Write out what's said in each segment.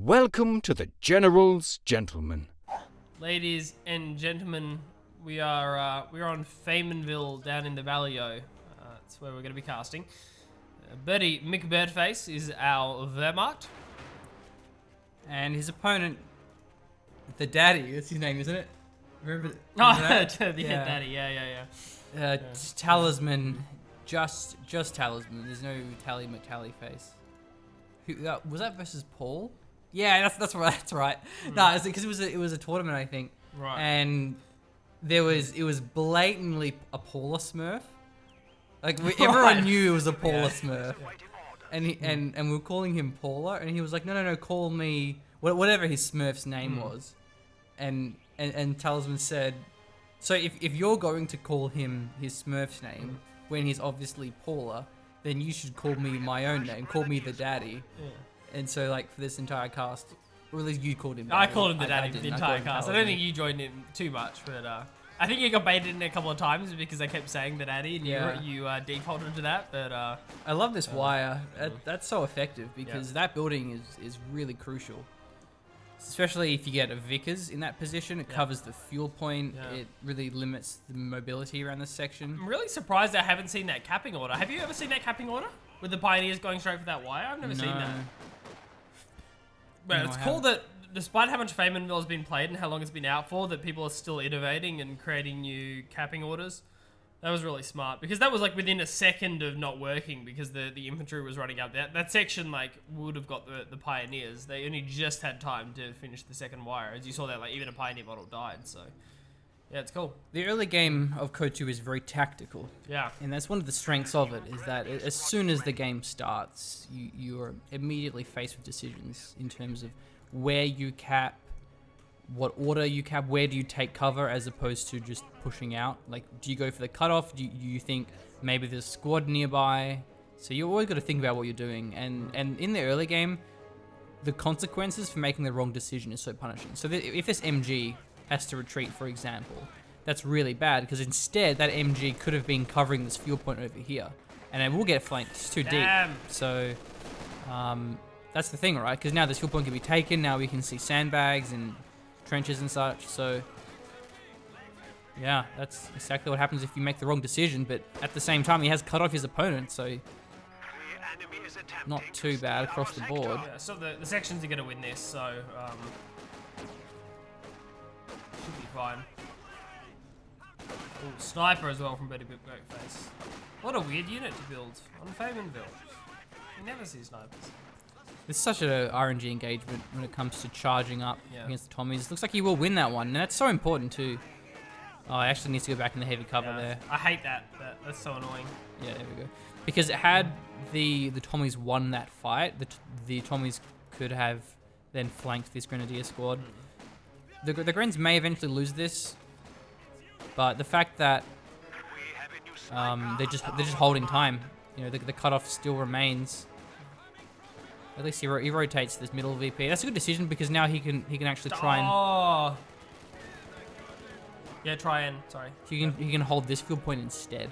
Welcome to the General's Gentlemen. Ladies and gentlemen, we're on Faymanville down in the Valley-O. That's where we're going to be casting. Berty McBertFace is our Wehrmacht. And his opponent, the Daddy, that's his name, isn't it? Remember that? Yeah. Daddy, yeah. Talisman, just Talisman. There's no Tally McTallyface. Who was that versus Paul? Yeah, that's right. That's right. No, because it was a tournament, I think. Right. And it was blatantly a Paula Smurf. Like everyone knew it was a Paula Smurf. And we were calling him Paula, and he was like, no, call me whatever his Smurf's name was. And Talisman said, so if you're going to call him his Smurf's name when he's obviously Paula, then you should call me my own name. Call me the Daddy. Yeah. And so like for this entire cast, or at least you called him Daddy. I called him the Daddy for the entire cast. I don't think you joined in too much, but I think you got baited in a couple of times because I kept saying the Daddy, and you defaulted to that. But I love this wire. That's so effective because that building is really crucial. Especially if you get a Vickers in that position, it covers the fuel point. Yeah. It really limits the mobility around this section. I'm really surprised I haven't seen that capping order. Have you ever seen that capping order? With the Pioneers going straight for that wire? I've never seen that. But it's cool that despite how much Faymanville has been played and how long it's been out for, that people are still innovating and creating new capping orders. That was really smart because that was like within a second of not working because the infantry was running out. That section like would have got the Pioneers. They only just had time to finish the second wire. As you saw that, like even a Pioneer model died. So yeah, it's cool. The early game of CoH2 is very tactical. Yeah. And that's one of the strengths of it, is that as soon as the game starts, you are immediately faced with decisions in terms of where you cap, what order you cap, where do you take cover as opposed to just pushing out. Like, do you go for the cutoff? Do you think maybe there's a squad nearby? So you always got to think about what you're doing. And in the early game, the consequences for making the wrong decision is so punishing. So if this MG has to retreat, for example, that's really bad because instead that MG could have been covering this fuel point over here, and it will get flanked. It's too deep. So that's the thing, right? Because now this fuel point can be taken. Now we can see sandbags and trenches and such. So yeah, that's exactly what happens if you make the wrong decision. But at the same time, he has cut off his opponent, so not too bad across the board. Yeah, so the sections are going to win this, so should be fine. Ooh, sniper as well from Berty McBertFace. What a weird unit to build on Faymanville. You never see snipers. It's such a RNG engagement when it comes to charging up against the Tommies. Looks like he will win that one, and that's so important too. Oh, he actually needs to go back in the heavy cover there. I hate that. That's so annoying. Yeah, there we go. Because had the Tommies won that fight, the Tommies could have then flanked this Grenadier squad. The Grens may eventually lose this, but the fact that they're just holding time, you know, the cutoff still remains. At least he rotates this middle VP. That's a good decision because now he can actually try and. Yeah, try and He can hold this field point instead.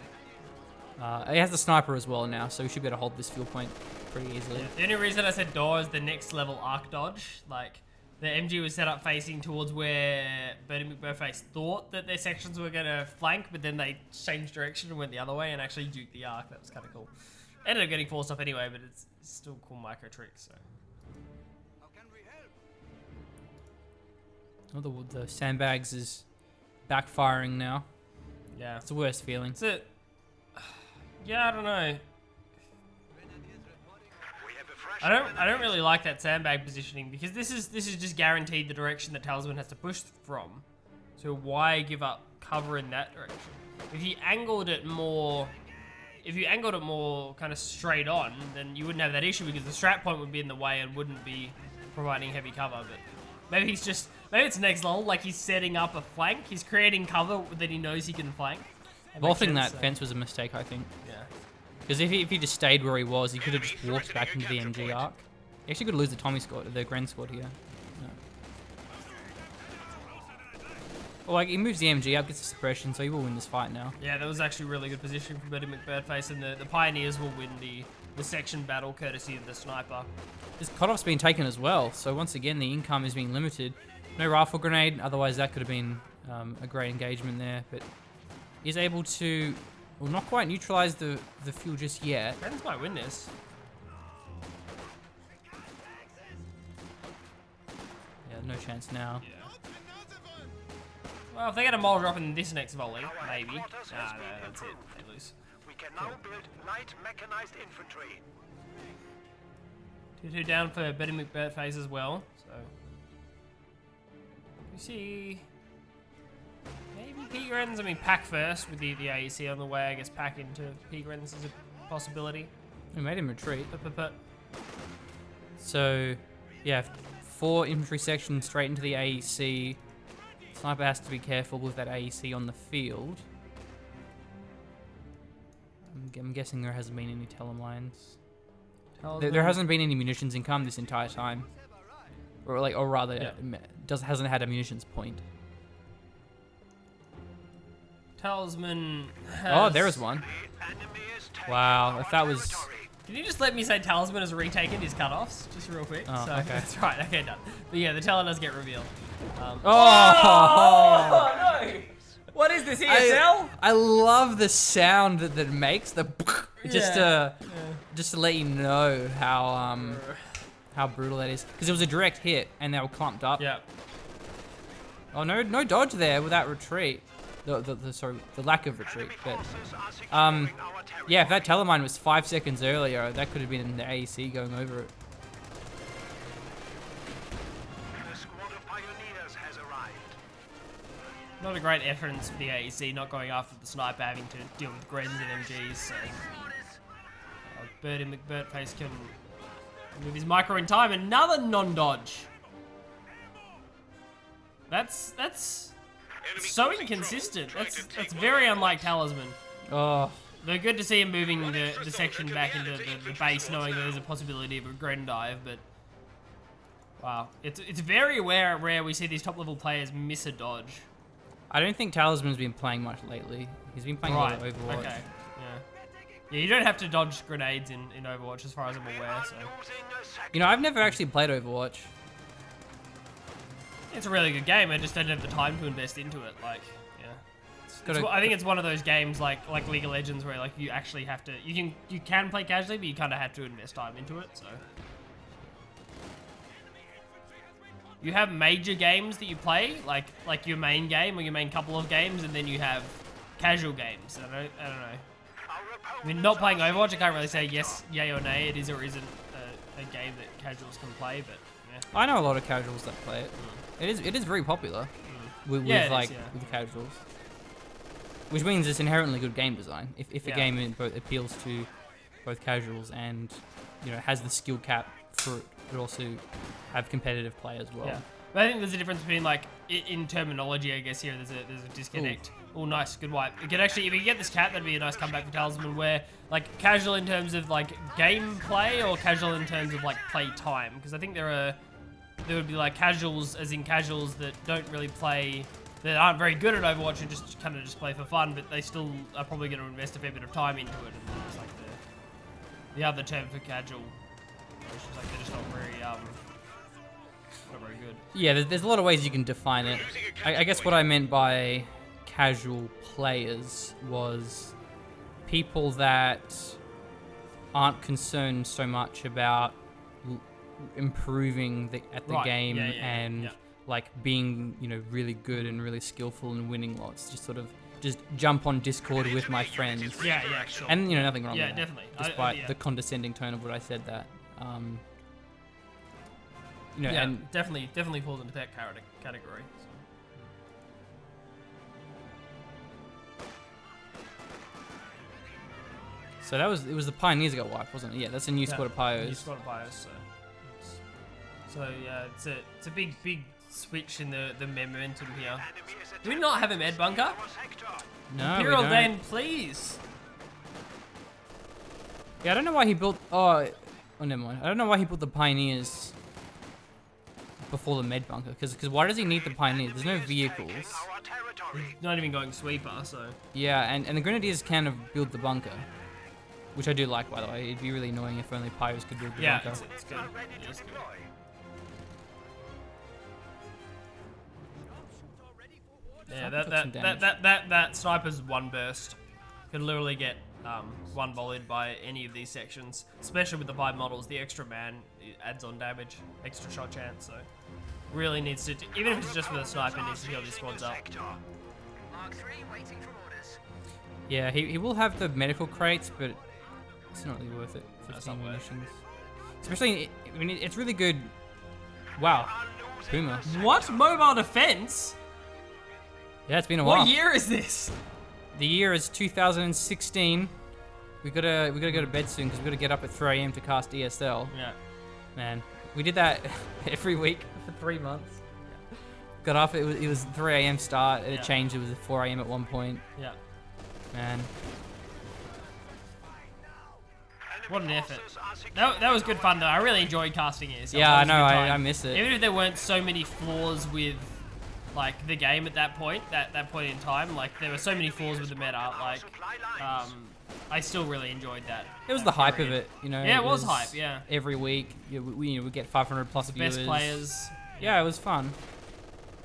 He has the sniper as well now, so he should be able to hold this field point pretty easily. Yeah, the only reason I said door is the next level arc dodge. Like, the MG was set up facing towards where Berty McBertFace thought that their sections were going to flank, but then they changed direction and went the other way and actually duked the arc. That was kind of cool. Ended up getting forced up anyway, but it's still cool micro tricks. So. Oh, the sandbags is backfiring now. Yeah, it's the worst feeling. It's it. Yeah, I don't know. I don't really like that sandbag positioning because this is just guaranteed the direction that Talisman has to push from. So why give up cover in that direction? If you angled it more kind of straight on, then you wouldn't have that issue because the strat point would be in the way and wouldn't be providing heavy cover. But maybe it's next level, like he's setting up a flank. He's creating cover that he knows he can flank. Vaulting that fence was a mistake, I think. Yeah. Because if he just stayed where he was, he could have just walked back into the MG arc. He actually could lose the Tommy squad, the Gren squad here. No. Well, like, he moves the MG up, gets the suppression, so he will win this fight now. Yeah, that was actually really good positioning from Berty McBertFace, and the Pioneers will win the the section battle courtesy of the sniper. This cutoff's been taken as well, so once again the income is being limited. No rifle grenade, otherwise that could have been a great engagement there, but is able to, well, not quite neutralize the fuel just yet. Friends might win this. Yeah, no chance now. Yeah. Well, if they get a mole drop in this next volley, maybe. No, that's it. They lose. We can now build light mechanized infantry. 2-2 down for Berty McBertFace as well. So we see maybe P-Grens. I mean, pack first with the AEC on the way. I guess pack into P-Grens is a possibility. We made him retreat. But So, yeah, 4 infantry sections straight into the AEC. Sniper has to be careful with that AEC on the field. I'm guessing there hasn't been any telemines. There hasn't been any munitions income this entire time, or rather, yeah. Hasn't had a munitions point. Talisman has... Oh, there is one. Wow, if that was... Can you just let me say Talisman has retaken his cutoffs, just real quick? Oh, so, okay. That's right, okay, done. But yeah, the Talon does get revealed. Oh no! What is this, ESL? I love the sound that it makes, the just to let you know how brutal that is, because it was a direct hit and they were clumped up. Yeah. Oh no dodge there with that retreat. The lack of retreat. But yeah, if that telemine was 5 seconds earlier, that could have been the AEC going over it. Not a great effort for the AEC, not going after the sniper, having to deal with Grens and MGs. So Berty McBertFace can move his micro in time. Another non-dodge. That's so inconsistent. That's very unlike Talisman. Oh. They're good to see him moving the section back into the base, knowing that there's a possibility of a Gren dive, but wow, it's very rare we see these top level players miss a dodge. I don't think Talisman's been playing much lately. He's been playing a lot of Overwatch. Okay. Yeah, you don't have to dodge grenades in Overwatch as far as I'm aware, so. You know, I've never actually played Overwatch. It's a really good game, I just don't have the time to invest into it, like, yeah. I think it's one of those games like League of Legends where like you actually have to, you can play casually, but you kind of have to invest time into it, so. You have major games that you play, like your main game or your main couple of games, and then you have casual games. I don't know. I mean, not playing Overwatch, I can't really say yes, yay or nay. It is or isn't a game that casuals can play, but yeah. I know a lot of casuals that play it. It is very popular with casuals, which means it's inherently good game design. If a game appeals to both casuals and has the skill cap for it, but also have competitive play as well. Yeah, but I think there's a difference between like in terminology. I guess here there's a disconnect. Oh, nice, good wipe. It could actually, if you get this cap, that'd be a nice comeback for Talisman. Where like casual in terms of like gameplay, or casual in terms of like play time. Because I think there would be like casuals, as in casuals that don't really play, that aren't very good at Overwatch and just kind of just play for fun, but they still are probably going to invest a fair bit of time into it. And it's like the other term for casual, which is like they're just not very good. Yeah, there's a lot of ways you can define it. I guess what I meant by casual players was people that aren't concerned so much about improving at the game and like being really good and really skillful and winning lots. Just jump on Discord with my friends. Yeah, sure. And nothing wrong with that. Yeah, definitely. Despite the condescending tone of what I said that. And definitely falls into that category. So it was the Pioneers that got wiped, wasn't it? Yeah, that's a new squad of Pios. New squad of Pios. So yeah, it's a big switch in the momentum here. Do we not have a med bunker? No, Imperial we don't. Dane, please. Yeah, I don't know why he built. Oh, never mind. I don't know why he built the Pioneers before the med bunker. Because why does he need the Pioneers? There's no vehicles. He's not even going sweeper, so. Yeah, and the Grenadiers kind of build the bunker. which I do like, by the way. It'd be really annoying if only Pyros could build the Yeah, bunker. it's good. It is good. Yeah, that sniper's one burst could literally get one volleyed by any of these sections, especially with the 5 models. The extra man adds on damage, extra shot chance. So really needs to, even if it's just with a sniper, needs to heal these squads up. Yeah, he will have the medical crates, but it's not really worth it. That's not worth it. Especially, I mean, it's really good. Wow, Puma. What mobile defense? Yeah, it's been a while. What year is this? The year is 2016. We gotta go to bed soon because we gotta get up at 3 AM to cast ESL. Yeah. Man, we did that every week for 3 months. Got up. It was 3 AM start. It changed. It was 4 AM at one point. Yeah. Man. What an effort. That was good fun though. I really enjoyed casting ESL. Yeah, I know. I miss it. Even if there weren't so many flaws with like the game at that point, that point in time, like there were so many flaws with the meta, like I still really enjoyed that. It was the hype of it, you know. Yeah, it was hype. Yeah. Every week, we get 500 plus viewers. Best players. Yeah, it was fun.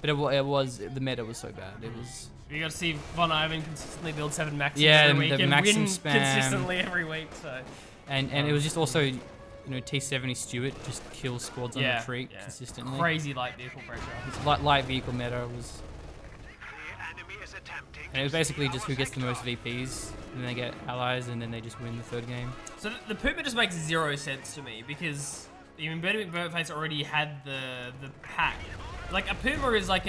But it was the meta was so bad. It was. You got to see Von Ivan consistently build 7 Maxims every week the and Maxim win spam. consistently every week. So. And it was just also, you know, T70 Stewart just kills squads on retreat consistently. Crazy light vehicle pressure. It's light vehicle meta was. And it was basically just who gets the most VPs, and then they get allies, and then they just win the 3rd game. So the Puma just makes 0 sense to me because even Berty McBertFace already had the pack. Like a Puma is like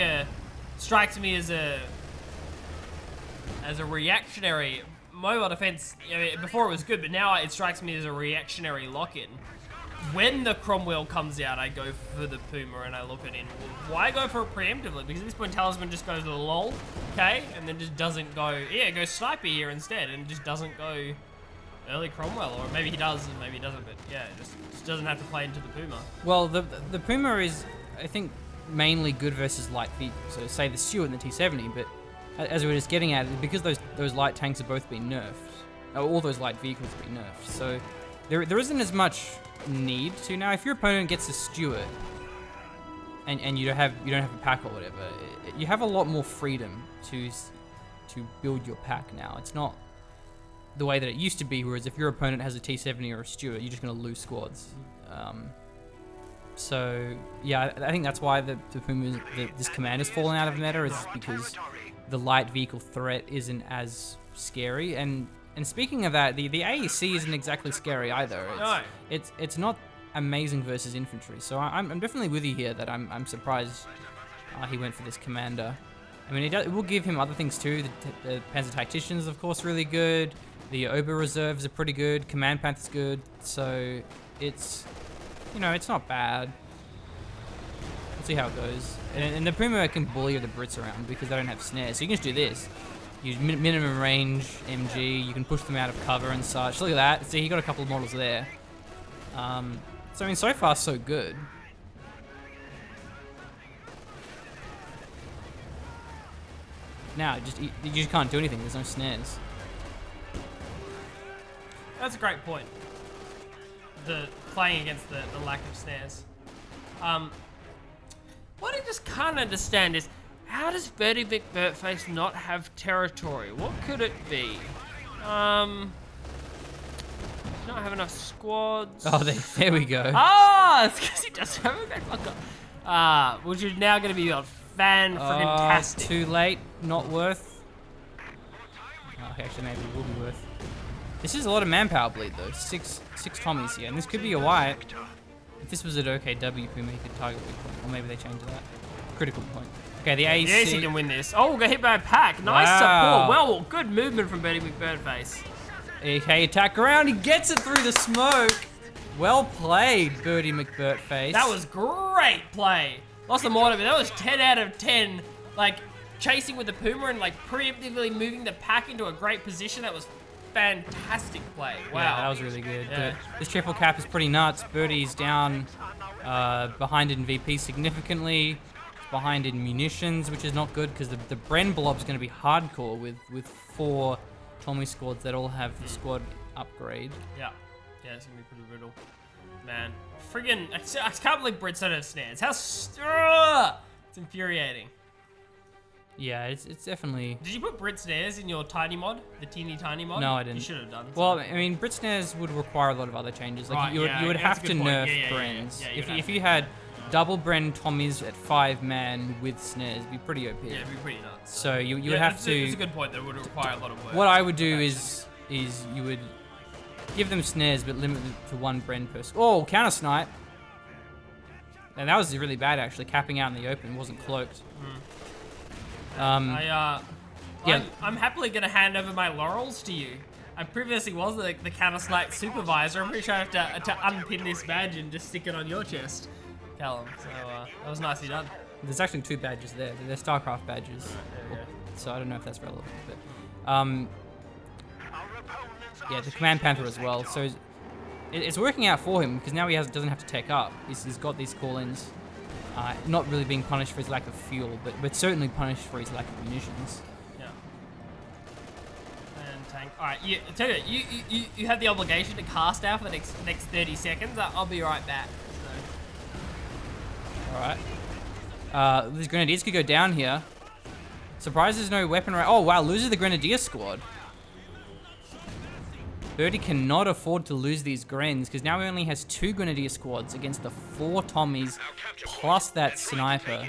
strikes me as a reactionary mobile defense. I mean, before it was good, but now it strikes me as a reactionary lock-in. When the Cromwell comes out, I go for the Puma and I look at it. Why go for it preemptively? Because at this point, Talisman just goes to the lol, okay, and then just doesn't go. Yeah, it goes sniper here instead, and just doesn't go early Cromwell, or maybe he does and maybe he doesn't. But yeah, it just doesn't have to play into the Puma. Well, the Puma is, I think, mainly good versus light vehicles. So say the Stewart and the T70, but as we were just getting at, because those light tanks have both been nerfed, all those light vehicles have been nerfed. So there isn't as much need to now. If your opponent gets a Stewart and you don't have a pack or whatever, you have a lot more freedom to build your pack now. It's not the way that it used to be, whereas if your opponent has a T70 or a Stewart, you're just going to lose squads. So yeah, I think that's why the Puma, this command has fallen out of meta, is because the light vehicle threat isn't as scary. And speaking of that, the AEC isn't exactly scary either. It's not amazing versus infantry. So I'm definitely with you here that I'm surprised he went for this commander. I mean, it will give him other things too. The Panzer Tactician's of course really good. The Ober reserves are pretty good. Command Panther's good. So it's, you know, it's not bad. We'll see how it goes. And the Puma can bully the Brits around because they don't have snares. So you can just do this. Use minimum range MG. You can push them out of cover and such. Look at that. See, he got a couple of models there. So I mean, so far so good. Now, you just can't do anything. There's no snares. That's a great point. The playing against the lack of snares. What I just can't understand is, how does Berty McBertFace not have territory? What could it be? Not have enough squads. Oh, there we go. Ah, it's because he doesn't have a backblocker. Which is now going to be fan-friggin-tastic. Too late. Not worth. Oh, actually, maybe it will be worth. This is a lot of manpower bleed though. Six Tommies here, and this could be a white. If this was at OKW, Puma, he could target weak point, or maybe they changed that. Critical point. Okay, the AEC. Yes, he can win this. Oh, got hit by a pack. Nice support. Well, good movement from Berty McBertFace. Okay, attack around. He gets it through the smoke. Well played, Berty McBertFace. That was great play. Lost the mortar, but that was 10 out of 10. Like, chasing with the Puma and, like, preemptively moving the pack into a great position. That was fantastic play. Wow. Yeah, that was really good. Yeah. This triple cap is pretty nuts. Berty's down behind in VP significantly. Behind in munitions, which is not good because the Bren blob's going to be hardcore with 4 Tommy squads that all have the squad upgrade. Yeah. Yeah, it's gonna be pretty brutal. Man, friggin', I can't believe Brits don't have snares. It's infuriating. Yeah, it's definitely... Did you put Brit snares in your tiny mod? The teeny tiny mod? No, I didn't. You should have done. Well, I mean, Brit snares would require a lot of other changes. Like, Right, you would yeah, have that's a to good point. nerf Yeah, Brens. you'd have If to. you had double Bren Tommies at 5-man with snares, it'd be pretty OP. Yeah, it'd be pretty nuts. So you would have to... It's a good point. That would require a lot of work. What I would do is you would give them snares, but limit them to 1 Bren per... Oh, counter snipe. And that was really bad, actually. Capping out in the open, wasn't cloaked. yeah. I'm happily gonna hand over my laurels to you. I previously was the counter snipe supervisor. I'm pretty sure I have to unpin this badge and just stick it on your chest, Callum. So that was nicely done. There's actually 2 badges there. They're StarCraft badges. There we go. So I don't know if that's relevant, but... yeah, the Command Panther as well. So it's working out for him because now he doesn't have to tech up. He's got these call-ins. Not really being punished for his lack of fuel, but certainly punished for his lack of munitions. Yeah. And tank. All right. I tell you, you have the obligation to cast out for the next 30 seconds. I'll be right back. So. All right. These Grenadiers could go down here. Surprised there's no weapon right. Oh wow, loses the Grenadier squad. Berty cannot afford to lose these Grens because now he only has 2 Grenadier squads against the 4 Tommies plus that sniper.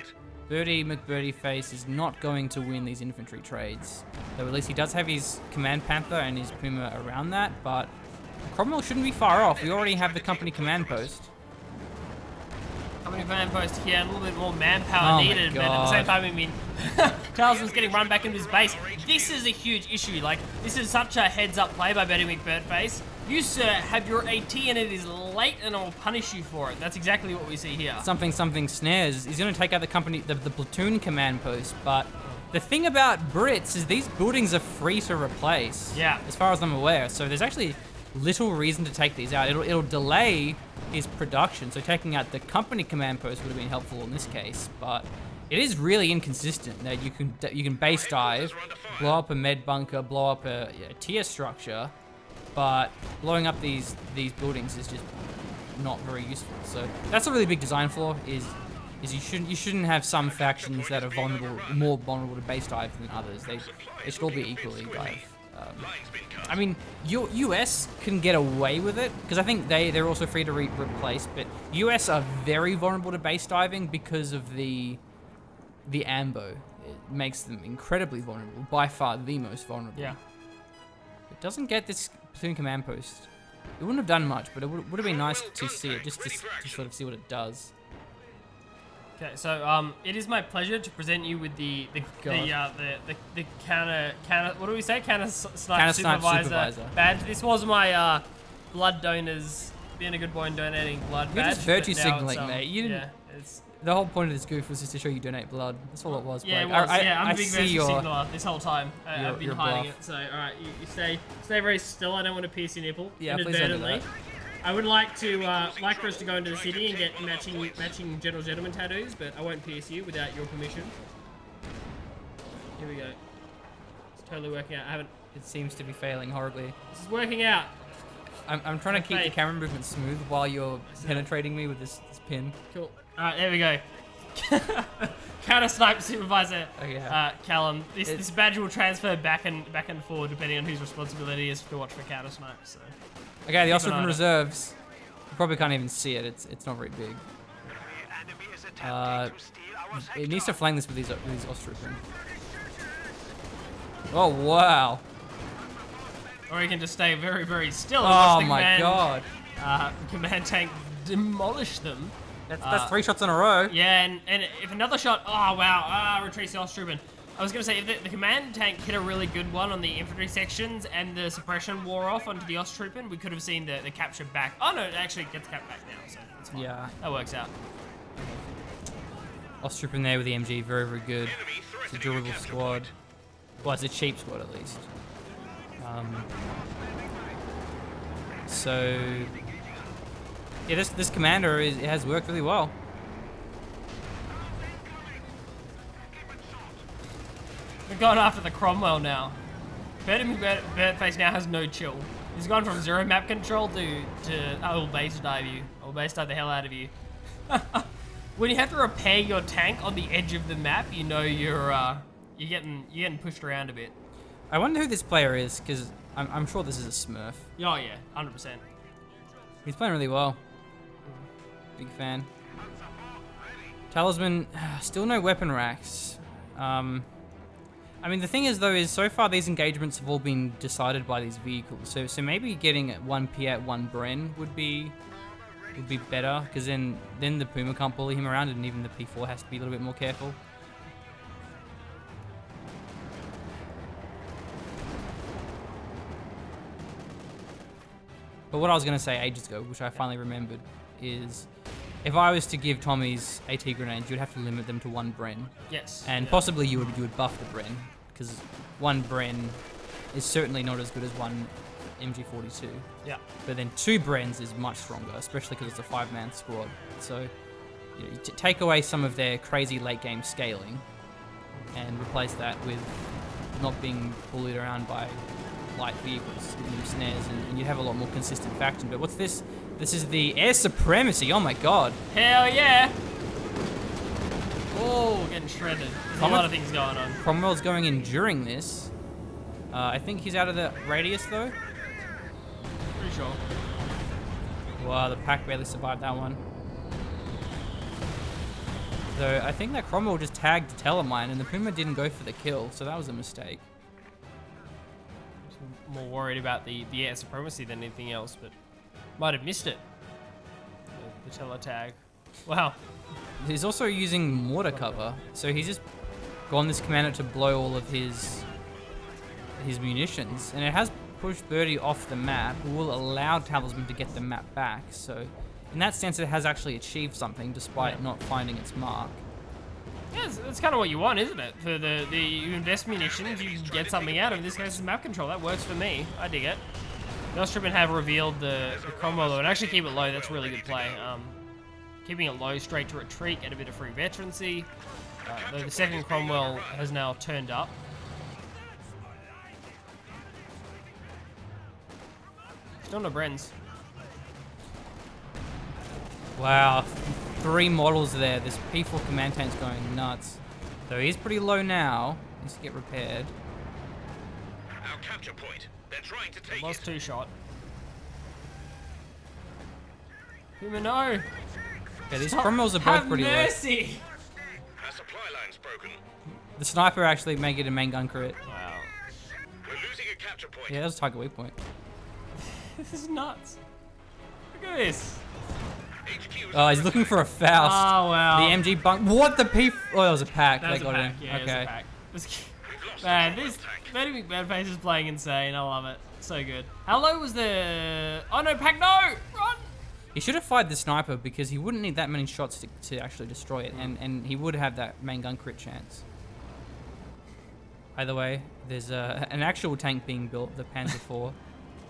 Berty McBertFace is not going to win these infantry trades. Though at least he does have his Command Panther and his Puma around that, but Cromwell shouldn't be far off. We already have the company command post. Company command post here, a little bit more manpower needed, but at the same time, I mean, Talisman's getting run back into his base. This is a huge issue. Like, this is such a heads-up play by Berty McBertFace. You, sir, have your AT and it is late and I'll punish you for it. That's exactly what we see here. Something snares. He's going to take out the platoon command post, but the thing about Brits is these buildings are free to replace. Yeah. As far as I'm aware. So there's actually little reason to take these out. It'll delay his production. So taking out the company command post would have been helpful in this case, but it is really inconsistent that you can base dive, blow up a med bunker, blow up a tier structure, but blowing up these buildings is just not very useful. So that's a really big design flaw. Is you shouldn't have some factions that are more vulnerable to base dive than others. They should all be equally dive. I mean, US can get away with it because I think they're also free to replace, but US are very vulnerable to base diving because of the ambo. It makes them incredibly vulnerable, by far the most vulnerable. Yeah. It doesn't get this platoon command post. It wouldn't have done much, but it would have been nice to see it, just to sort of see what it does. Okay, so it is my pleasure to present you with the counter what do we say? Counter snipe supervisor badge. This was my blood donors being a good boy and donating blood You're badge. just virtue signaling, mate. You didn't. Yeah, it's The whole point of this goof was just to show you donate blood. That's all it was. yeah, Blake. it was. I'm I a big see virtue your. signaler this whole time. I've been your hiding bluff. it. So all right, you stay very still. I don't want to pierce your nipple. Yeah, please don't do inadvertently. that. I would like for us to go into the city and get matching gentleman tattoos, but I won't pierce you without your permission. Here we go. It's totally working out. I haven't. It seems to be failing horribly. This is working out. I'm trying to keep Okay. the camera movement smooth while you're penetrating me with this pin. Cool. All right, there we go. Counter snipe supervisor. Okay. Callum. This badge will transfer back and forward depending on whose responsibility is to watch for counter snipes. So. Okay, the Keep an eye Austrian on it. reserves. You probably can't even see it. It's not very big. It needs to flank this with these Austrian. Oh wow! Or you can just stay very, very still and watch Oh the my god! command tank demolish them. That's 3 shots in a row. Yeah, and if another shot, oh wow, retreats the Austroopen. I was going to say, if the command tank hit a really good one on the infantry sections and the suppression wore off onto the Austroopen, we could have seen the capture back. Oh no, it actually gets capped back now, so it's fine. Yeah. That works out. Austrian there with the MG, very, very good. It's a durable squad. Well, it's a cheap squad at least. So yeah, this commander it has worked really well. We've We're going after the Cromwell now. Berty McBertFace now has no chill. He's gone from 0 map control to I will base dive you. I will base dive the hell out of you. When you have to repair your tank on the edge of the map, you know you're getting pushed around a bit. I wonder who this player is, because I'm sure this is a Smurf. Oh yeah, 100%. He's playing really well. Big fan. Talisman, still no weapon racks. I mean, the thing is, though, is so far these engagements have all been decided by these vehicles. So maybe getting 1 Piat, 1 Bren would be better, because then the Puma can't bully him around, and even the P4 has to be a little bit more careful. But what I was going to say ages ago, which I finally remembered, is if I was to give Tommies AT grenades, you'd have to limit them to 1 Bren. Yes. And possibly you would buff the Bren, because 1 Bren is certainly not as good as 1 MG42. Yeah. But then 2 Brens is much stronger, especially because it's a 5-man squad. So you take away some of their crazy late game scaling and replace that with not being bullied around by light vehicles, giving them snares, and you'd have a lot more consistent faction. But what's this? This is the air supremacy. Oh my god. Hell yeah. Oh, getting shredded. There's a lot of things going on. Cromwell's going in during this. I think he's out of the radius though. Pretty sure. Wow, the pack barely survived that one. Though I think that Cromwell just tagged Talisman and the Puma didn't go for the kill, so that was a mistake. More worried about the air supremacy than anything else, but might have missed it. The tele tag. Wow. He's also using mortar cover, so he's just gone this commander to blow all of his munitions, and it has pushed Berty off the map. It will allow Talisman to get the map back, so in that sense it has actually achieved something despite not finding its mark. Yeah, that's kind of what you want, isn't it? For you invest munitions, you get something out of it. In this case, it's map control. That works for me. I dig it. The Austrian have revealed the combo though, and actually keep it low. That's a really good play. Keeping it low, straight to retreat, get a bit of free veterancy. Though the second Cromwell has now turned up. Still no Brens. Wow, 3 models there. This P4 command tank's going nuts. Though he's pretty low now. Needs to get repaired. Our capture point. They're trying to take Lost it. 2 shot. Puma, no! Yeah, these Cromwells are both pretty low. Mercy! Our supply line's broken. The sniper actually may get a main gun crit. Wow. We're losing a capture point. Yeah, that was a target weak point. This is nuts. Look at this. HQ's Oh, he's looking for a Faust. Oh, wow. The MG bunk. What the P? Oh, that was a pack. That was They a got pack. him. Yeah, it was Okay. a pack. Man, this Berty McBertFace is playing insane. I love it. So good. How low was the... Oh no, pack, no! Run! He should have fired the sniper because he wouldn't need that many shots to actually destroy it, and he would have that main gun crit chance. Either way, there's an actual tank being built, the Panzer IV.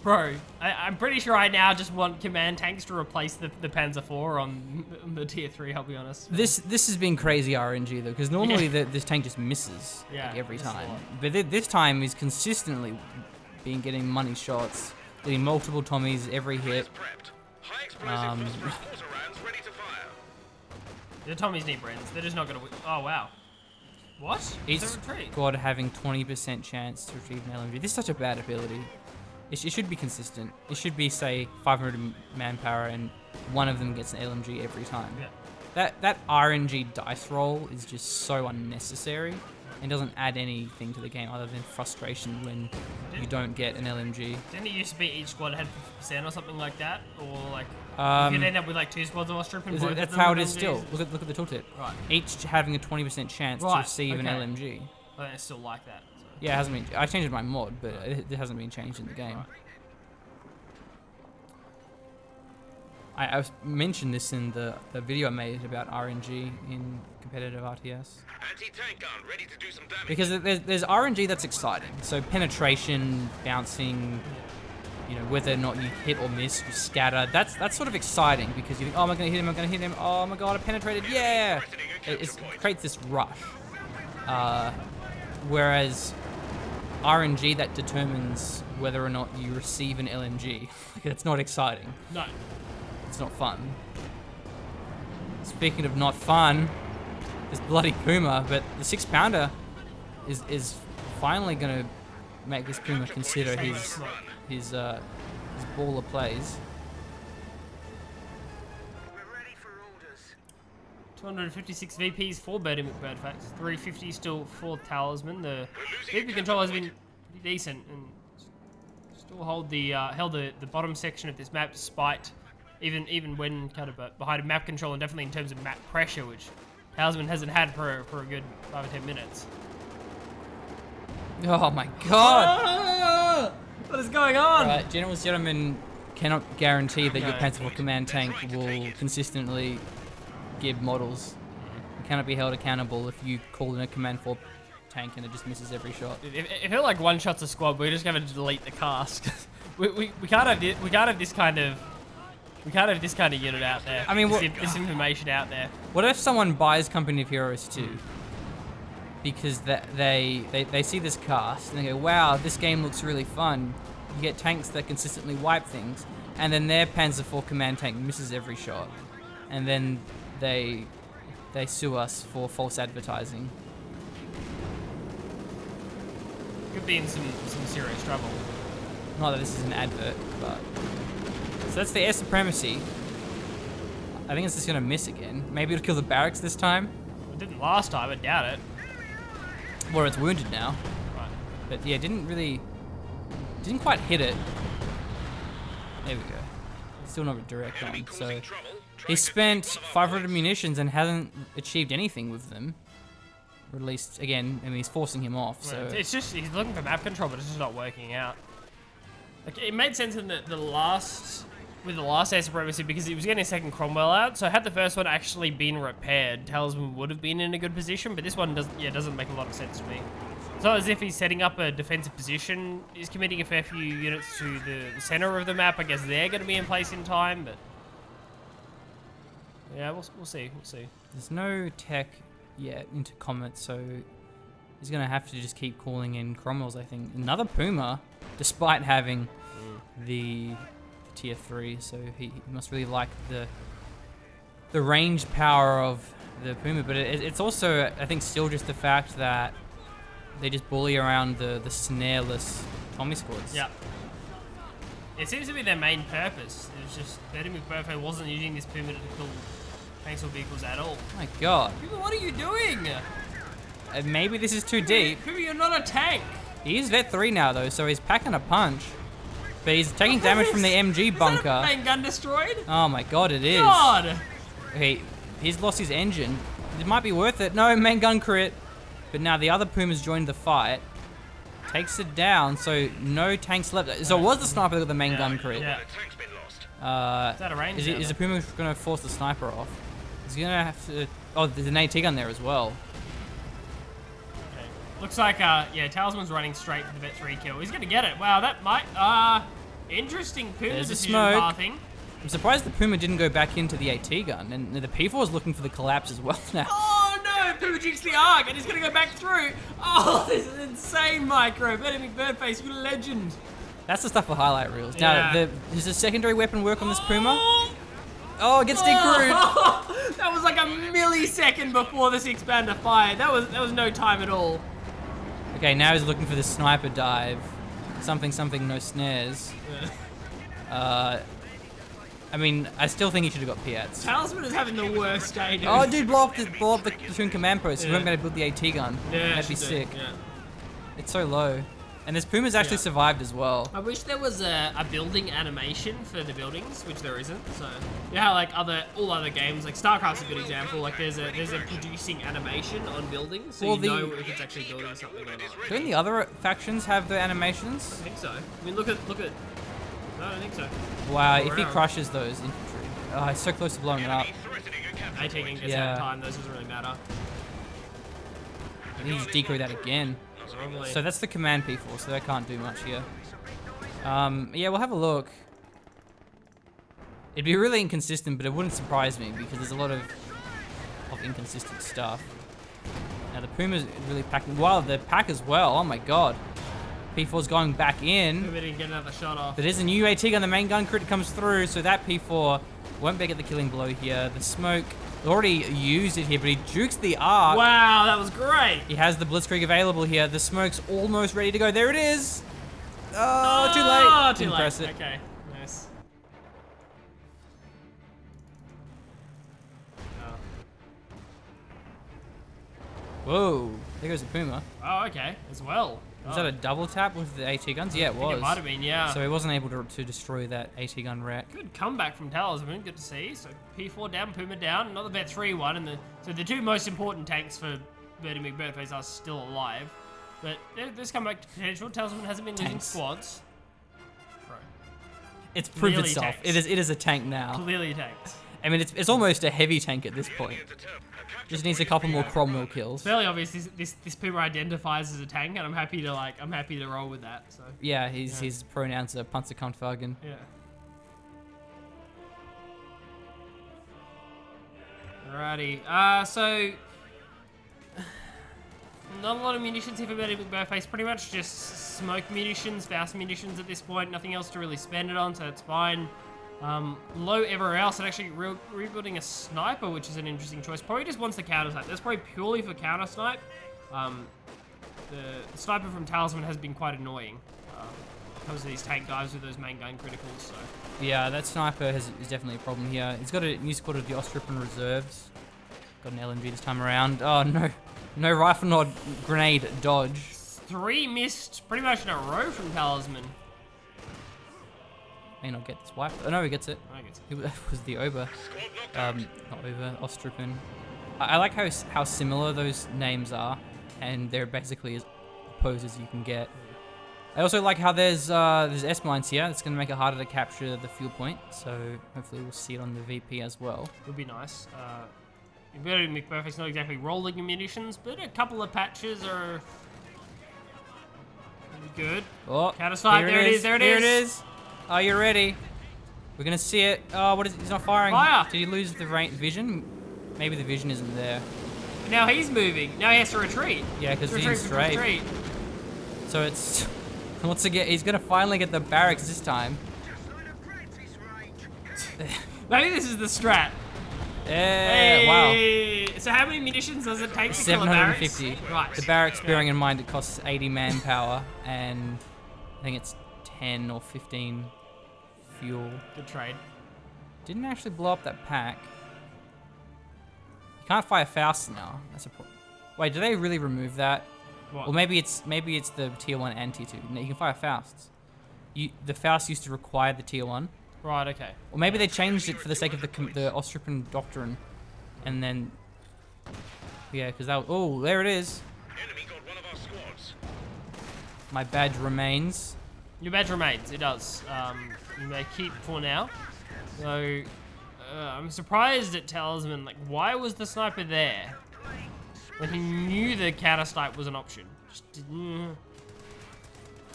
Bro, I'm pretty sure I now just want command tanks to replace the Panzer IV on the tier 3, I'll be honest. This has been crazy RNG though, because normally this tank just misses like, every that's a time. lot. But this time he's consistently been getting money shots, getting multiple Tommies every hit. prepped. High explosive phosphorus mortar rounds ready to fire. The Tommies need Brens. They're just not gonna win. Oh wow. What? Each It's a retreat. squad having 20% chance to retrieve an LMG. This is such a bad ability. It should be consistent. It should be, say, 500 manpower and one of them gets an LMG every time. Yeah. That RNG dice roll is just so unnecessary and doesn't add anything to the game other than frustration when you don't get an LMG. Didn't it used to be each squad had 50% or something like that? Or like, you could end up with like 2 squads of Austrian. That's how it is still. Look at the tooltip. Right. Each having a 20% chance to Right, receive an okay. LMG. But it's still like that. So. Yeah, it hasn't been. I changed my mod, but it hasn't been changed in the game. I mentioned this in the video I made about RNG in competitive RTS. Anti-tank gun ready to do some damage. Because there's RNG that's exciting. So penetration, bouncing, you know, whether or not you hit or miss, you scatter. That's sort of exciting because you think, oh, am I going to hit him? Am I going to hit him? Oh my god, I penetrated. Yeah! It creates this rush. Whereas RNG that determines whether or not you receive an LMG. It's not exciting. No. It's not fun. Speaking of not fun, this bloody Puma, but the 6-pounder is finally gonna make this Puma consider his baller plays. 256 VPs for Berty McBertFace. 350 still for Talisman. The VP control has been pretty decent and still held the bottom section of this map, despite even when kind of behind map control and definitely in terms of map pressure, which Talisman hasn't had for a good 5 or 10 minutes. Oh my god! Ah! What is going on? Right, generals, gentlemen, cannot guarantee that your Panzer IV command tank will consistently give models. You cannot be held accountable if you call in a command 4 tank and it just misses every shot. If it like one shots a squad, we're just going to delete the cast. we can't have this kind of unit out there. I mean, this information out there. What if someone buys Company of Heroes 2 because they see this cast and they go, wow, this game looks really fun. You get tanks that consistently wipe things, and then their Panzer IV command tank misses every shot, and then they sue us for false advertising. Could be in some serious trouble. Not that this is an advert, but... So that's the air supremacy. I think it's just gonna miss again. Maybe it'll kill the barracks this time. It didn't last time, I doubt it. Well, it's wounded now. Right. But yeah, didn't quite hit it. There we go. Still not direct on, so... He spent 500 munitions and hasn't achieved anything with them. Or at least, again, I mean, he's forcing him off, so... It's just, he's looking for map control, but it's just not working out. Like, it made sense in the last air supremacy because he was getting a second Cromwell out, so had the first one actually been repaired, Talisman would have been in a good position, but this one doesn't make a lot of sense to me. It's not as if he's setting up a defensive position, he's committing a fair few units to the center of the map. I guess they're going to be in place in time, but... Yeah, we'll see. There's no tech yet into Comet, so he's going to have to just keep calling in Cromwells, I think. Another Puma, despite having the tier 3, so he must really like the range power of the Puma, but it's also, I think, still just the fact that they just bully around the snareless Tommy squads. Yeah. It seems to be their main purpose. It was just Berty McBertFace wasn't using this Puma to kill tanks or vehicles at all. My god. Puma, what are you doing? Maybe this is too deep. Puma, you're not a tank. He is Vet 3 now, though, so he's packing a punch. But he's taking damage from the MG bunker. Is that a main gun destroyed? Oh my god, it is. God! Okay, he's lost his engine. It might be worth it. No, main gun crit. But now the other Puma's joined the fight. Takes it down, so no tanks left. So it was the sniper that got the main gun crit. Yeah. Is that a range? Is the Puma going to force the sniper off? He's going to have to... Oh, there's an AT gun there as well. Okay. Looks like, Talisman's running straight for the Vet 3 kill. He's going to get it. Wow, that might... interesting Puma There's a decision smoke. pathing. I'm surprised the Puma didn't go back into the AT gun, and the P4 is looking for the collapse as well now. Oh no, Puma jinxed the arc, and he's gonna go back through. Oh, this is insane, Micro. Berty McBertFace, you legend. That's the stuff for highlight reels. Yeah. Now, does the secondary weapon work on this Puma? Oh, it gets decrewed. Oh, that was like a millisecond before the 6-pounder fired. That was no time at all. Okay, now he's looking for the sniper dive. Something, no snares. I mean, I still think he should have got Piats. Talisman is having the worst day, dude. Oh, dude, blow up the platoon command post. He won't be able to build the AT gun. Yeah, that'd be sick. Yeah. It's so low. And this Puma's actually survived as well. I wish there was a building animation for the buildings, which there isn't. So, you know how like all other games, like StarCraft's a good example. Like there's a producing animation on buildings, so you know if it's actually building something or not. Don't the other factions have the animations? I think so. I mean, look at. No, I don't think so. Wow, if he crushes those infantry. Oh, he's so close to blowing it up. 18 gets out of time, those doesn't really matter. I think he's decreed that again. Probably. So that's the command P4, so they can't do much here. Yeah, we'll have a look. It'd be really inconsistent, but it wouldn't surprise me because there's a lot of inconsistent stuff. Now the Puma's really packing. Wow, the pack as well. Oh my god. P4's going back in. We didn't get another shot off. But there's a new AT gun. The main gun crit comes through, so that P4 won't be get the killing blow here. The smoke already used it here, but he jukes the arc. Wow, that was great. He has the blitzkrieg available here. The smoke's almost ready to go. There it is. Oh, too late. Too Didn't late. press it. Okay, nice. Whoa, there goes the Puma. Oh, okay, as well. Was that a double tap with the AT guns? Yeah, it was. It might have been, yeah. So he wasn't able to destroy that AT gun rack. Good comeback from Talisman, good to see. So P4 down, Puma down, another bet 3-1, and so the two most important tanks for Berty McBertFace are still alive. But there's comeback potential. Talisman hasn't been losing squads. Bro. It's proved Clearly itself. tanks. It is a tank now. Clearly tanks. I mean, it's almost a heavy tank at this point. Just needs a couple more Cromwell kills. It's fairly obvious this Puma identifies as a tank, and I'm happy to roll with that. So Yeah, his pronouns are Panzerkampfwagen. yeah. Alrighty. So not a lot of munitions here for Berty McBertFace. Pretty much just smoke munitions, fast munitions at this point. Nothing else to really spend it on, so that's fine. Low everywhere else, and actually rebuilding a sniper, which is an interesting choice. Probably just wants the counter snipe. That's probably purely for counter snipe. The sniper from Talisman has been quite annoying. Comes to these tank dives with those main gun criticals. So Yeah, that sniper is definitely a problem here. He's got a new squad of the Ostrippen reserves. Got an LNG this time around. Oh no, no rifle nod grenade dodge. 3 missed pretty much in a row from Talisman. May not get this wipe. Oh no, he gets it. I guess. It was the Ober. Not Ober, Ostrippen. I like how similar those names are, and they're basically as opposed as you can get. I also like how there's S-mines here. It's going to make it harder to capture the fuel point, so hopefully we'll see it on the VP as well. Would be nice. Berty McBertFace not exactly rolling in munitions, but a couple of patches are good. Oh, Counter snipe, there it is, there it Here is. it is. Are you ready? We're going to see it. Oh, what is it? He's not firing. Fire! Did he lose the vision? Maybe the vision isn't there. Now he's moving. Now he has to retreat. Yeah, because he's Retreat, straight. retreat. So it's... Once again, he's going to finally get the barracks this time. Maybe this is the strat. Yeah, wow. Hey. So how many munitions does it take to kill a barracks? 750. Right. The barracks, bearing in mind it costs 80 manpower, and I think it's 10 or 15 fuel. Good trade. Didn't actually blow up that pack. You can't fire Faust now. That's a problem. Wait, do they really remove that? What? Or maybe it's the tier 1 and tier 2. No, you can fire Fausts. The Faust used to require the tier 1. Right, okay. Or maybe they changed it for the sake of the Ostrippen doctrine, and then yeah, because that. Oh, there it is. Enemy got one of our squads. My badge remains. Your badge remains. It does. You may keep for now. So I'm surprised at Talisman. Like, why was the sniper there when he knew the counter snipe was an option? Just didn't.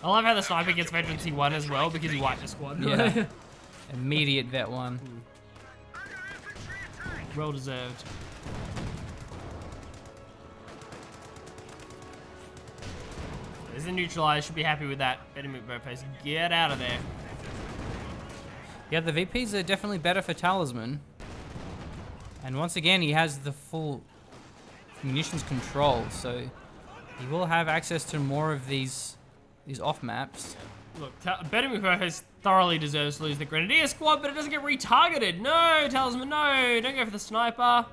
I love how the sniper gets Veterancy 1 as well because he wiped the squad. Yeah. Immediate vet 1. Well deserved. There's a neutralize. Should be happy with that. Berty McBertFace, get out of there. Yeah, the VPs are definitely better for Talisman. And once again, he has the full munitions control, so he will have access to more of these off maps. Look, Berty McBertFace thoroughly deserves to lose the Grenadier squad, but it doesn't get retargeted. No, Talisman, no. Don't go for the sniper.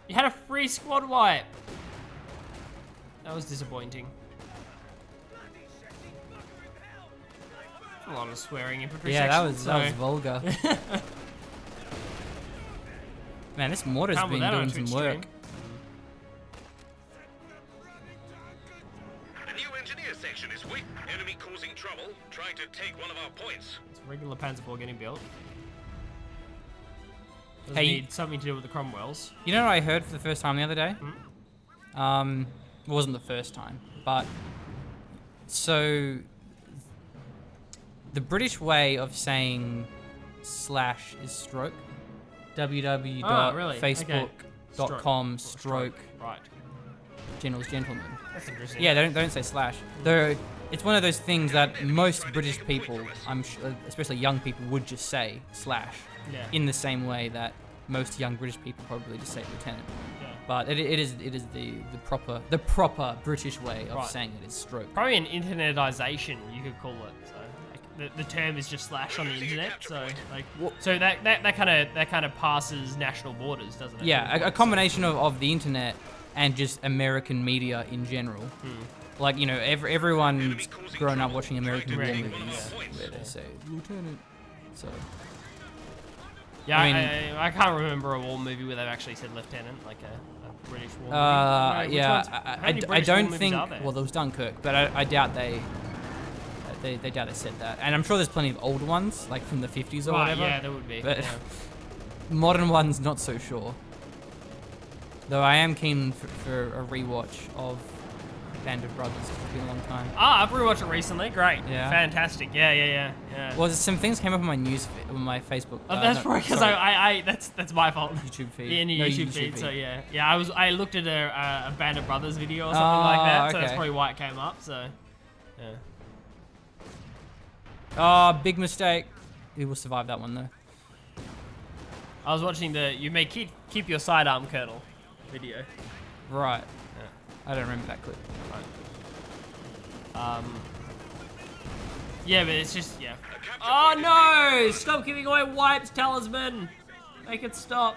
You had a free squad wipe. That was disappointing. A lot of swearing infantry Yeah, sections, that was vulgar. Man, this mortar's Can't put been that on doing a Twitch some work. stream. A new engineer section is weak. Enemy causing trouble, trying to take one of our points. It's regular Panzer IV getting built. Doesn't Hey, need something to do with the Cromwells. You know what I heard for the first time the other day? It wasn't the first time, but so the British way of saying slash is stroke. www.facebook.com/stroke Right. General's Gentlemen. That's interesting. Yeah, they don't say slash. Though it's one of those things that most British people, I'm sure, especially young people, would just say slash. Yeah. In the same way that most young British people probably just say lieutenant. Yeah. But it is the proper British way of saying it is stroke. Probably an internetization, you could call it. So like, the term is just slash on the internet. So like, so that kind of passes national borders, doesn't it? Yeah, a combination of the internet and just American media in general. Like, you know, everyone's grown up watching American war movies where they say lieutenant. So. Yeah, I mean, I can't remember a war movie where they've actually said lieutenant, like a British war movie. I don't think. Well, there was Dunkirk, but I doubt they doubt they said that. And I'm sure there's plenty of older ones, like from the 50s or whatever. Yeah, there would be. But modern ones, not so sure. Though I am keen for a rewatch of Band of Brothers. It's been a long time. I've rewatched it recently. Great. Yeah. Fantastic. Yeah. Well, some things came up on my my Facebook. That's probably because that's my fault. YouTube feed. Yeah, in your YouTube feed. So yeah. I looked at a Band of Brothers video or something like that. So that's probably why it came up. So yeah. Oh, big mistake. We will survive that one though. I was watching you may keep your sidearm colonel video. Right. I don't remember that clip. Yeah, but it's just, yeah. Oh no! Stop giving away wipes, Talisman! Make it stop.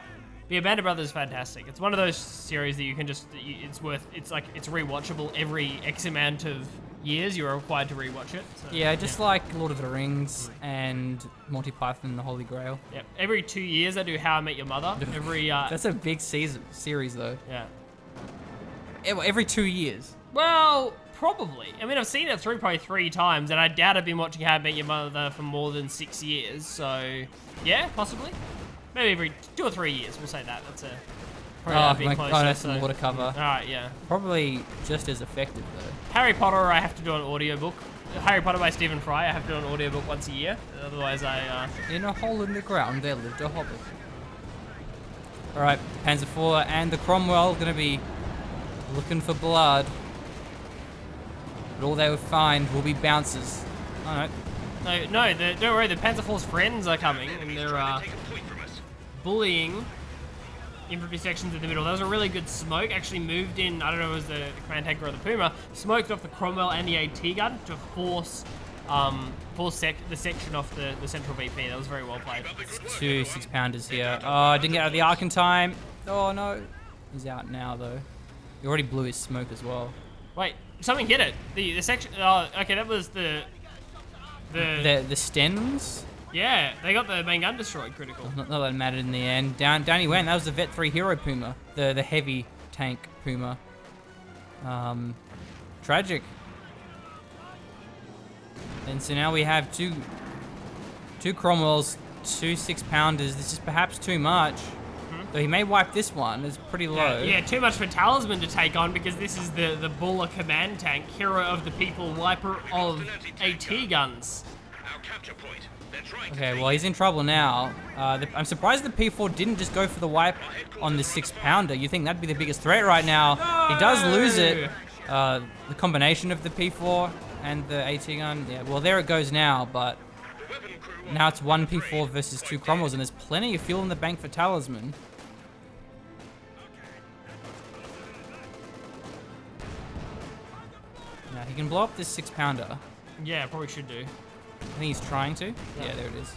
Yeah, Band of Brothers is fantastic. It's one of those series that you can just, it's rewatchable every X amount of years. You're required to rewatch it. So, yeah, just like Lord of the Rings and Monty Python and the Holy Grail. Yeah, every 2 years I do How I Met Your Mother. That's a big series though. Yeah. Every 2 years. Well, probably. I mean, I've seen it probably 3 times, and I doubt I've been watching How I Met Your Mother for more than 6 years. So, yeah, possibly. Maybe every 2 or 3 years. We'll say that. That's probably a bit closer. That's some more to cover. All right, yeah. Probably just as effective though. Harry Potter, I have to do an audiobook. Harry Potter by Stephen Fry, I have to do an audiobook once a year. Otherwise, In a hole in the ground, there lived a hobbit. All right, Panzer IV and the Cromwell gonna be looking for blood. But all they will find will be bouncers. Oh no. No, don't worry, the Panzer IV's friends are coming, and they're bullying infantry sections in the middle. That was a really good smoke. Actually moved in, I don't know if it was the command tanker or the Puma, smoked off the Cromwell and the AT gun to force the section off the central VP. That was very well played. 2 6-pounders here. Oh, didn't get out of the arc in time. Oh no. He's out now though. He already blew his smoke as well. Wait, something hit it. The section. Oh, okay, that was the stems. Yeah, they got the main gun destroyed. Critical. Not that it mattered in the end. Down he went. That was the Vet 3 hero Puma, the heavy tank Puma. Tragic. And so now we have two Cromwells, 2 6-pounders. This is perhaps too much. Though he may wipe this one. It's pretty low. Yeah, too much for Talisman to take on because this is the Buller command tank, hero of the people, wiper of AT guns. Our capture point. Okay, well he's in trouble now. I'm surprised the P4 didn't just go for the wipe on the 6-pounder. You think that'd be the biggest threat right now. No! He does lose it. The combination of the P4 and the AT gun. Yeah, well there it goes now, but now it's 1 P4 versus 2 Cromwells, and there's plenty of fuel in the bank for Talisman. Now he can blow up this 6-pounder. Yeah, probably should do. I think he's trying to. Yeah, there it is.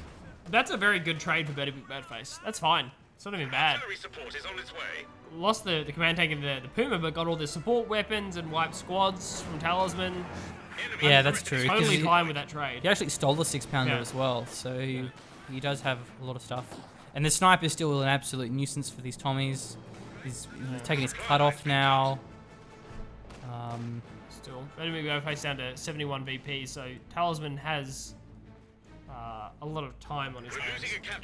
That's a very good trade for Berty McBertFace. That's fine. It's not even bad. Support is on its way. Lost the command tank and the Puma, but got all the support weapons and wiped squads from Talisman. Yeah, that's true. Totally fine with that trade. He actually stole the 6-pounder as well, so he does have a lot of stuff. And the sniper is still an absolute nuisance for these Tommies. He's taking his cut off now. Still, Berty McBertFace down to 71 VP, so Talisman has a lot of time on his hands.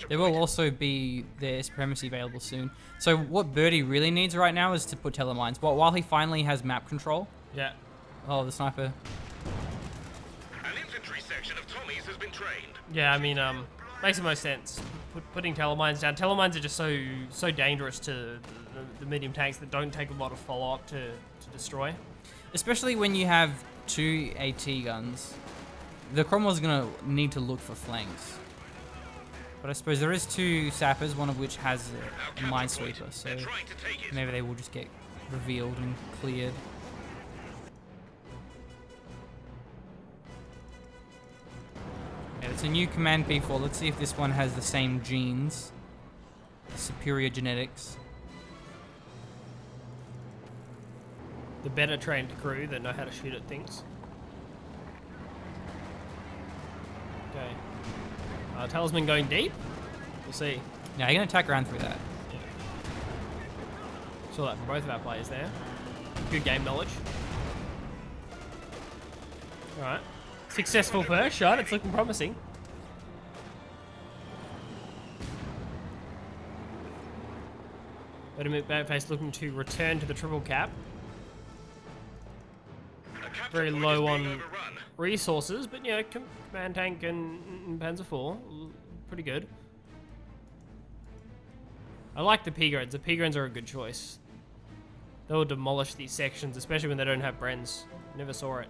There will also be their supremacy available soon. So what Berty really needs right now is to put telemines. While he finally has map control. Yeah. Oh, the sniper. An infantry section of Tommies has been trained. Yeah, I mean, makes the most sense. Putting telemines down. Telemines are just so dangerous to the medium tanks that don't take a lot of follow-up to destroy. Especially when you have 2 AT guns, the Cromwell's gonna need to look for flanks. But I suppose there is 2 sappers, one of which has a minesweeper, so maybe they will just get revealed and cleared. Yeah, it's a new command P4. Let's see if this one has the same genes. Superior genetics. The better trained crew that know how to shoot at things. Okay. Talisman going deep? We'll see. Yeah, you're gonna attack around through that. Yeah. Saw that from both of our players there. Good game knowledge. Alright. Successful first shot, it's looking promising. Berty McBertFace looking to return to the triple cap. Very low on resources, but yeah, command tank and Panzer IV, pretty good. I like the P-Grens. The P-Grens are a good choice. They will demolish these sections, especially when they don't have Brens. Never saw it.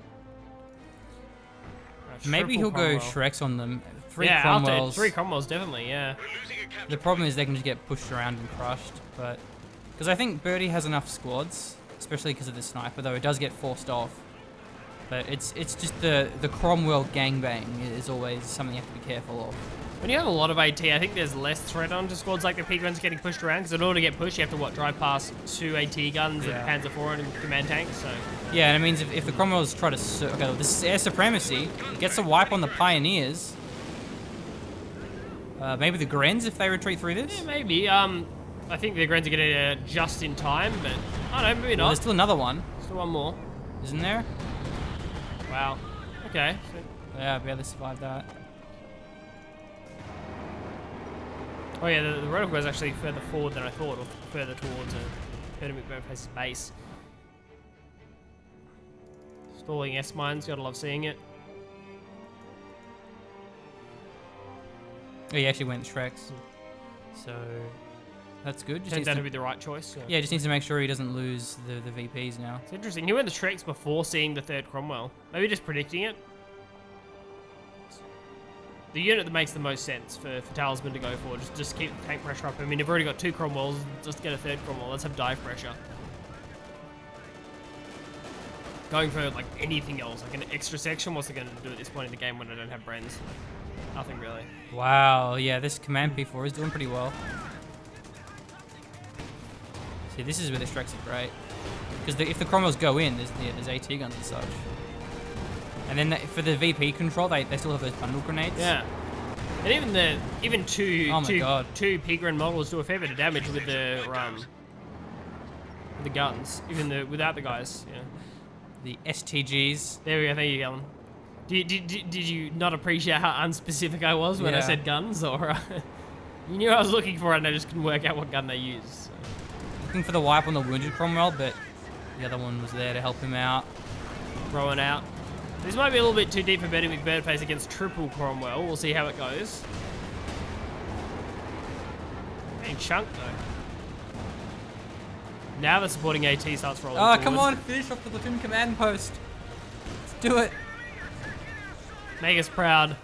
Maybe he'll go Shreks on them. 3 yeah, Cromwells. 3 Cromwells, definitely, yeah. The problem is they can just get pushed around and crushed, but... Because I think Berty has enough squads, especially because of the sniper, though it does get forced off. But it's just the Cromwell gangbang is always something you have to be careful of. When you have a lot of AT, I think there's less threat onto squads like the P-Guns getting pushed around, because in order to get pushed, you have to, drive past 2 AT guns and Panzer IV and command tanks, so... Yeah, and it means if the Cromwells try to... Okay, this is air supremacy. Gets a wipe on the Pioneers. Maybe the Grens if they retreat through this? Yeah, maybe. I think the Grens are getting just in time, but... I don't know, maybe not. Well, there's still another one. Still one more. Isn't there? Wow. Okay. Yeah, barely survived that. Oh yeah, the rotor goes actually further forward than I thought, or further towards Berty McBertFace's base. Stalling S-mines, gotta love seeing it. Oh, he actually went Shreks. So, that's good. Just Turns out to be the right choice. So. Yeah, just needs to make sure he doesn't lose the VPs now. It's interesting. He went the Shreks before seeing the 3rd Cromwell. Maybe just predicting it. The unit that makes the most sense for Talisman to go for. Just keep the tank pressure up. I mean, they've already got 2 Cromwells. Just get a 3rd Cromwell. Let's have dive pressure. Going for like anything else, like an extra section. What's it going to do at this point in the game when I don't have Brens? Nothing really. Wow, yeah, this command P4 is doing pretty well. See, this is where the Shreks are great. Because if the Cromwells go in, there's AT guns and such. And then for the VP control, they still have those bundle grenades. Yeah. And even two P-Gren models do a fair bit of damage with the guns, even without the guys. Yeah. The STGs. There we go. Thank you, Callum. Did you not appreciate how unspecific I was when I said guns, or you knew I was looking for it and I just couldn't work out what gun they used? So. Looking for the wipe on the wounded Cromwell, but the other one was there to help him out. Throwing out. This might be a little bit too deep for Berty McBertFace against triple Cromwell. We'll see how it goes. Getting chunked though. Now the supporting AT starts rolling forward. Come on, finish off the platoon command post. Let's do it. Make us proud.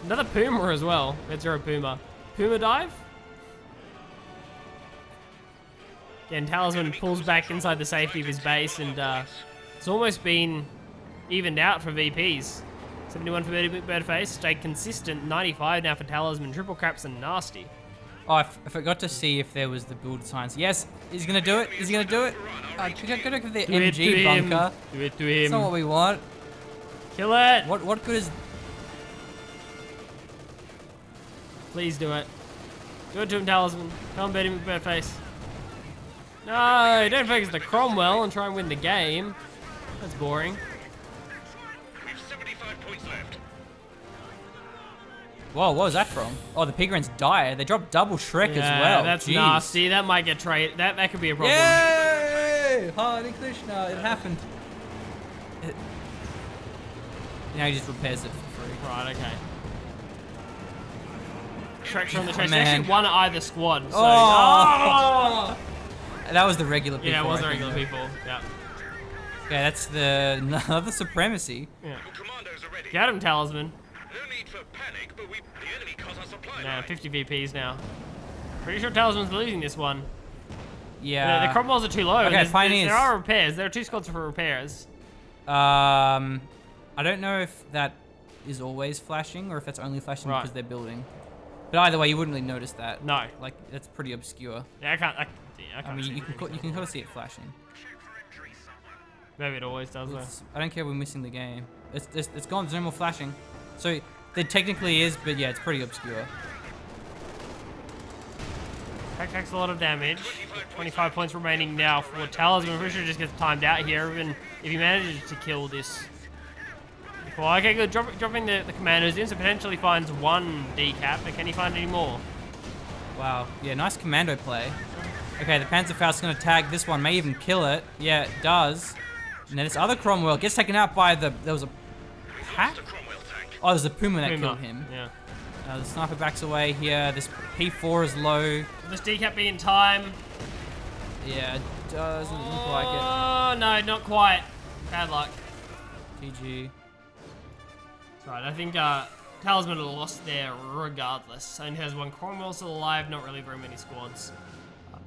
Another Puma as well. Red Zero Puma. Puma dive? Again, Talisman pulls back inside the safety of his base, and it's almost been evened out for VPs. 71 for Berty McBertFace, stayed consistent. 95 now for Talisman. Triple caps and nasty. Oh, I forgot to see if there was the build science. Yes, he's gonna do it. He's gonna do it. Gotta go for the MG bunker. Do it to him. That's not what we want. Kill it. What good is? Please do it. Do it to him, Talisman. Come on, Berty McBertFace. No, don't focus the Cromwell and try and win the game. That's boring. We've 75 points left. Whoa, what was that from? Oh, the Pigrins die. They dropped double Shrek as well. That's Jeez. nasty. That might get traded. That could be a problem. Yay! Hare Krishna, it happened. Now he just repairs it for free. Right, okay. Traction on the trace. Man. Actually, one either squad. So. Oh! That was the regular people. Yeah, it was the I think, regular though. people. Yeah. Okay, that's another supremacy. Yeah. Your commandos are ready. Get him, Talisman. No need for panic, but the enemy cut our supply Nah, line. 50 VPs now. Pretty sure Talisman's losing this one. Yeah. The Cromwells are too low. Okay, Pioneers. There are repairs. There are 2 squads for repairs. I don't know if that is always flashing or if that's only flashing Right. because they're building. But either way, you wouldn't really notice that. No. Like, that's pretty obscure. Yeah, I can't I mean, see you it. can kind of see it flashing. Maybe it always does, though. I don't care we're missing the game. It's gone. There's no more flashing. So, there technically is, but yeah, it's pretty obscure. That takes a lot of damage. 25 points remaining now for Talisman. I'm pretty sure he just gets timed out here, even if he manages to kill this. Well, okay, good. Dropping the commandos in, so potentially finds 1 decap, but can he find any more? Wow. Yeah, nice commando play. Okay, the Panzerfaust's going to tag this one, may even kill it. Yeah, it does. And then this other Cromwell gets taken out by there was a pack? Oh, there's a Puma that killed him. Yeah. The sniper backs away here. This P4 is low. Will this decap be in time? Yeah, it doesn't look like it. Oh, no, not quite. Bad luck. GG. That's right, I think Talisman would have lost there regardless. Only has 1 Cromwell still alive, not really very many squads.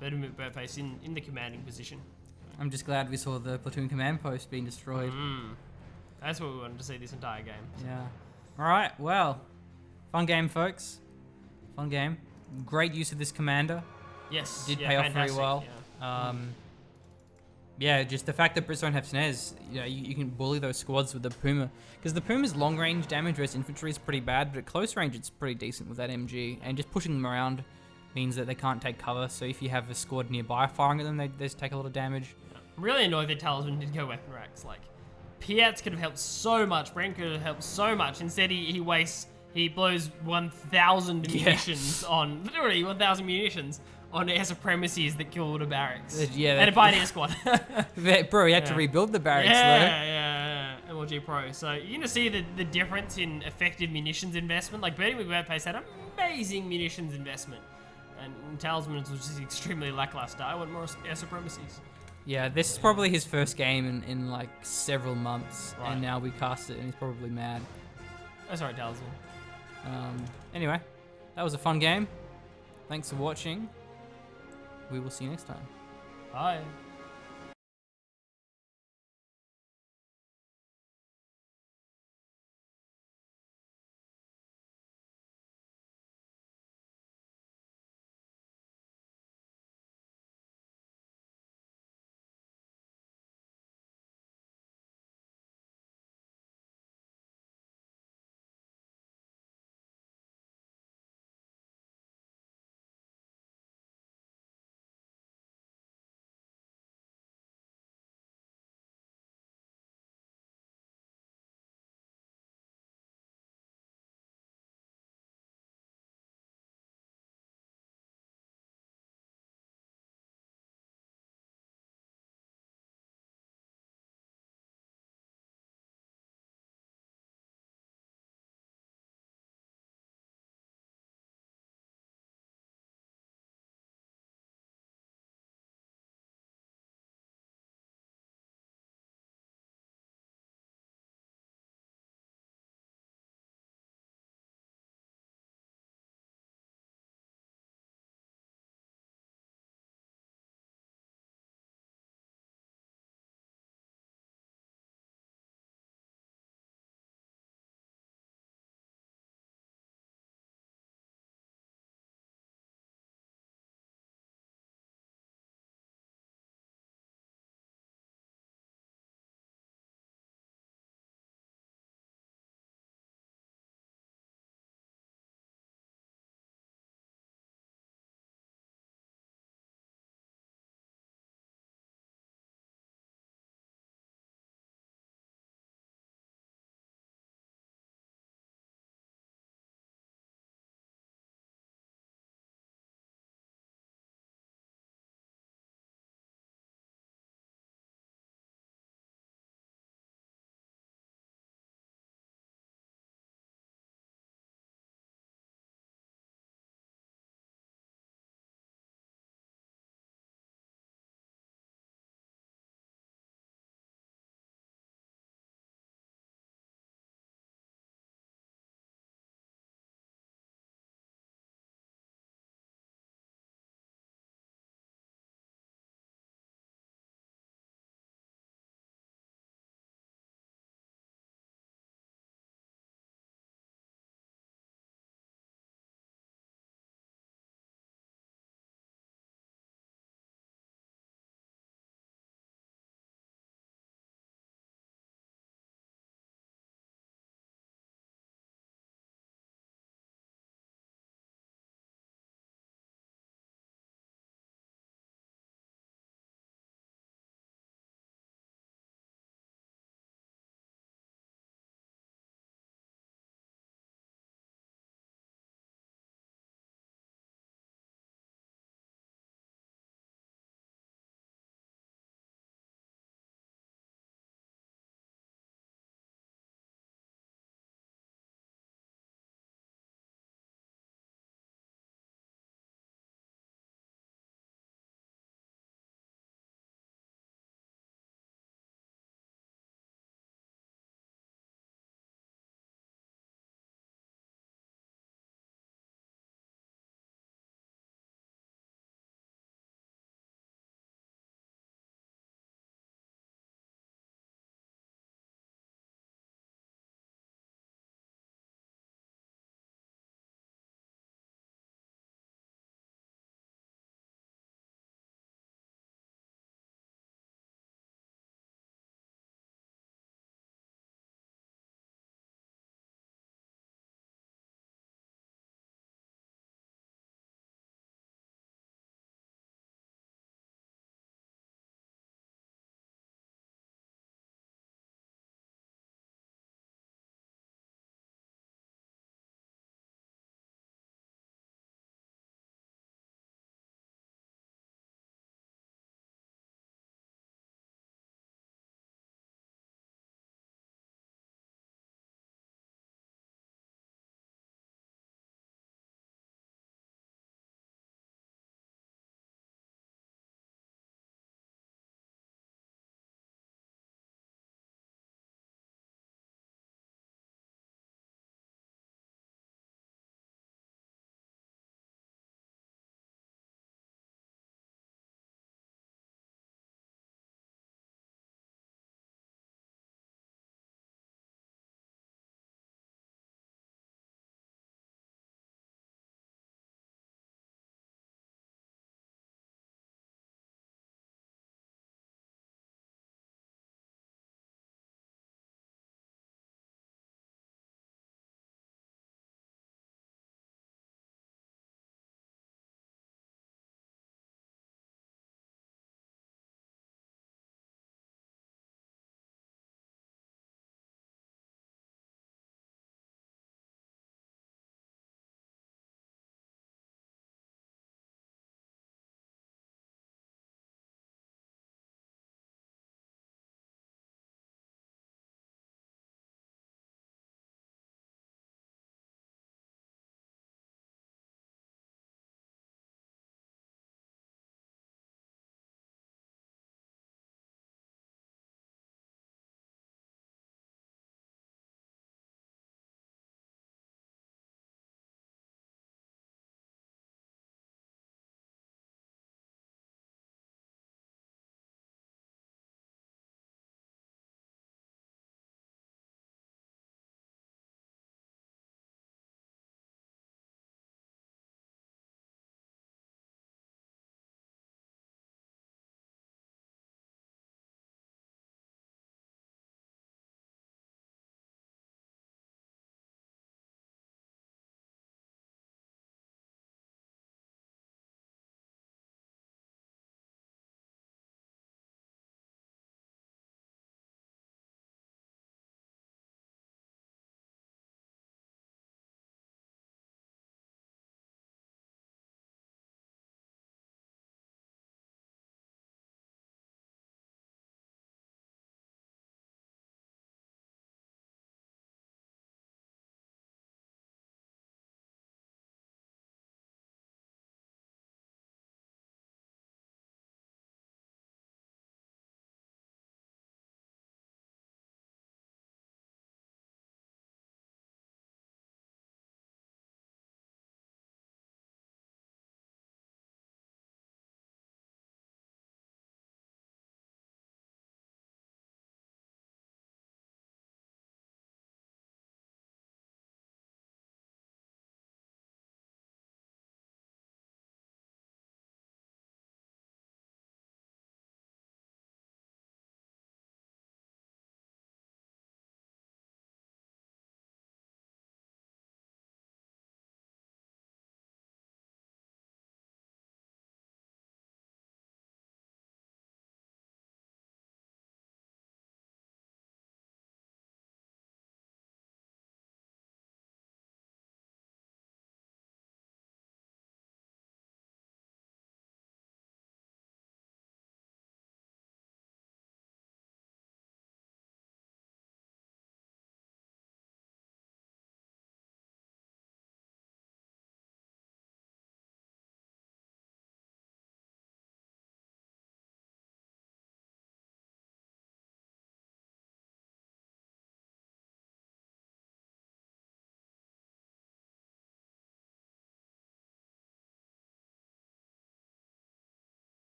Berty McBertFace in the commanding position. I'm just glad we saw the platoon command post being destroyed. That's what we wanted to see this entire game. Yeah. Alright, well. Fun game, folks. Fun game. Great use of this commander. Yes. Did yeah, pay off very fantastic, well. Yeah. Yeah, just the fact that Brits don't have snares, you know, you can bully those squads with the Puma. Because the Puma's long range damage versus infantry is pretty bad, but at close range it's pretty decent with that MG. And just pushing them around means that they can't take cover, so if you have a squad nearby firing at them, they just take a lot of damage. I'm really annoyed that Talisman didn't go weapon racks. Like, Piats could have helped so much, Brent could have helped so much. Instead, he blows 1,000 munitions on, literally 1,000 munitions on air supremacies that killed a barracks. Yeah, and a Pioneer squad. Bro, he had to rebuild the barracks yeah, MLG Pro. So you're going to see the difference in effective munitions investment. Like, Berty McBertFace had amazing munitions investment. And Talisman was just extremely lackluster. I want more air supremacies. Yeah, this is probably his first game in like several months. Right. And now we cast it and he's probably mad. Oh, sorry, Talisman. Anyway, that was a fun game. Thanks for watching. We will see you next time. Bye.